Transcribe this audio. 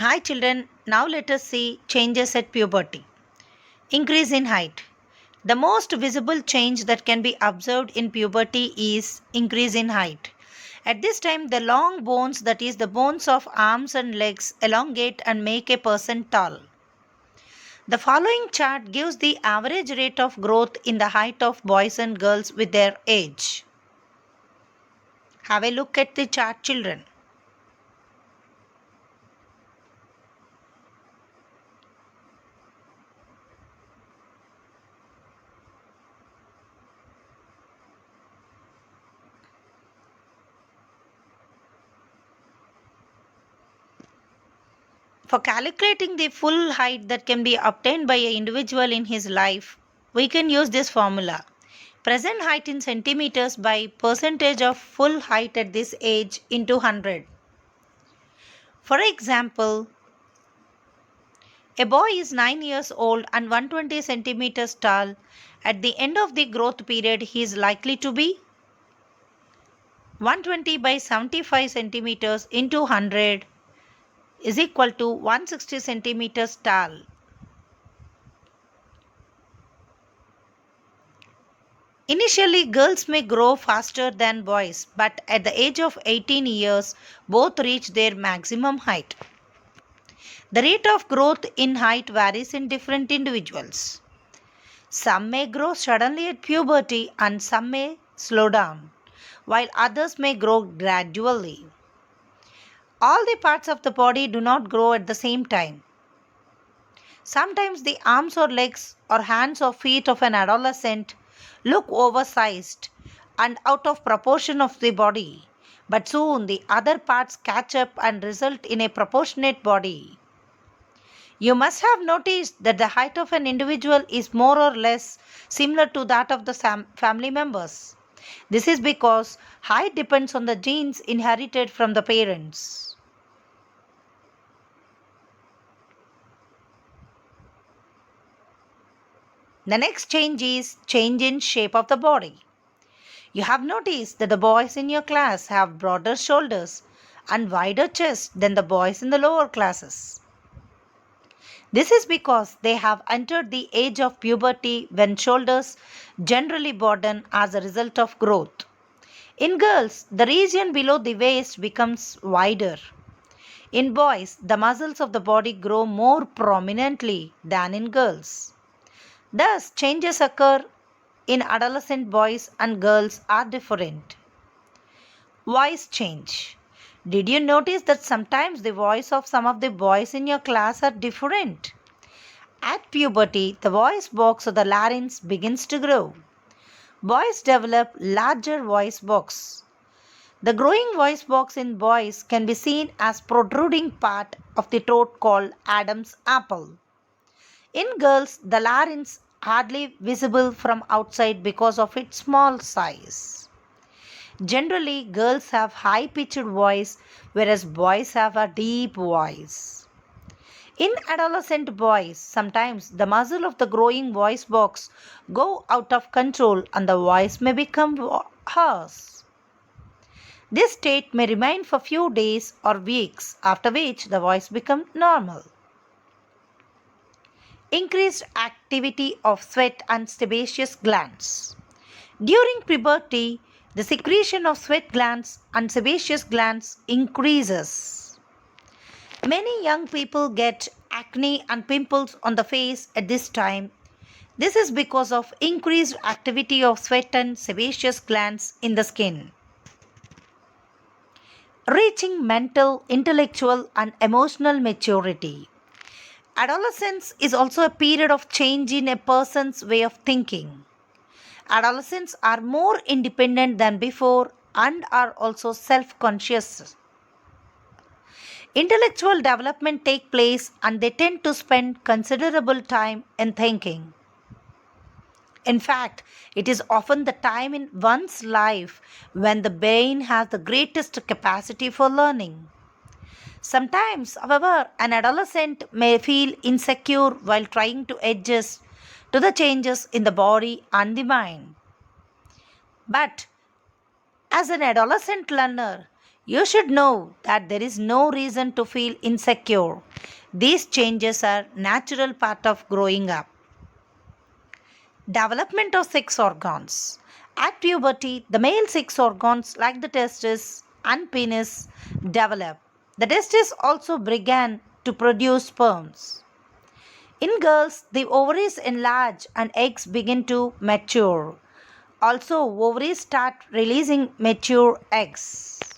Hi children, now let us see changes at puberty. Increase in height. The most visible change that can be observed in puberty is increase in height. At this time, the long bones, that is, the bones of arms and legs, elongate and make a person tall. The following chart gives the average rate of growth in the height of boys and girls with their age. Have a look at the chart, children. For calculating the full height that can be obtained by an individual in his life, we can use this formula. Present height in centimeters by percentage of full height at this age into 100. For example, a boy is 9 years old and 120 centimeters tall. At the end of the growth period, he is likely to be 120 by 75 centimeters into 100 is equal to 160 centimeters tall. Initially, girls may grow faster than boys, but at the age of 18 years, both reach their maximum height. The rate of growth in height varies in different individuals. Some may grow suddenly at puberty and some may slow down, while others may grow gradually. All the parts of the body do not grow at the same time. Sometimes the arms or legs or hands or feet of an adolescent look oversized and out of proportion of the body, but soon the other parts catch up and result in a proportionate body. You must have noticed that the height of an individual is more or less similar to that of the family members. This is because height depends on the genes inherited from the parents. The next change is change in shape of the body. You have noticed that the boys in your class have broader shoulders and wider chest than the boys in the lower classes. This is because they have entered the age of puberty when shoulders generally broaden as a result of growth. In girls, the region below the waist becomes wider. In boys, the muscles of the body grow more prominently than in girls. Thus, changes occur in adolescent boys and girls are different. Voice change. Did you notice that sometimes the voice of some of the boys in your class are different? At puberty, the voice box or the larynx begins to grow. Boys develop larger voice box. The growing voice box in boys can be seen as protruding part of the throat called Adam's apple. In girls, the larynx hardly visible from outside because of its small size. Generally, girls have high-pitched voice, whereas boys have a deep voice. In adolescent boys, sometimes the muscle of the growing voice box go out of control and the voice may become hoarse. This state may remain for few days or weeks, after which the voice becomes normal. Increased activity of sweat and sebaceous glands. During puberty, the secretion of sweat glands and sebaceous glands increases. Many young people get acne and pimples on the face at this time. This is because of increased activity of sweat and sebaceous glands in the skin. Reaching mental, intellectual, and emotional maturity. Adolescence is also a period of change in a person's way of thinking. Adolescents are more independent than before and are also self-conscious. Intellectual development takes place and they tend to spend considerable time in thinking. In fact, it is often the time in one's life when the brain has the greatest capacity for learning. Sometimes, however, an adolescent may feel insecure while trying to adjust to the changes in the body and the mind. But as an adolescent learner, You should know that there is no reason to feel insecure. These changes are natural part of growing up. Development of sex organs. At puberty, the male sex organs like the testes and penis develop. The testes also began to produce sperms. In girls, the ovaries enlarge and eggs begin to mature. Also, ovaries start releasing mature eggs.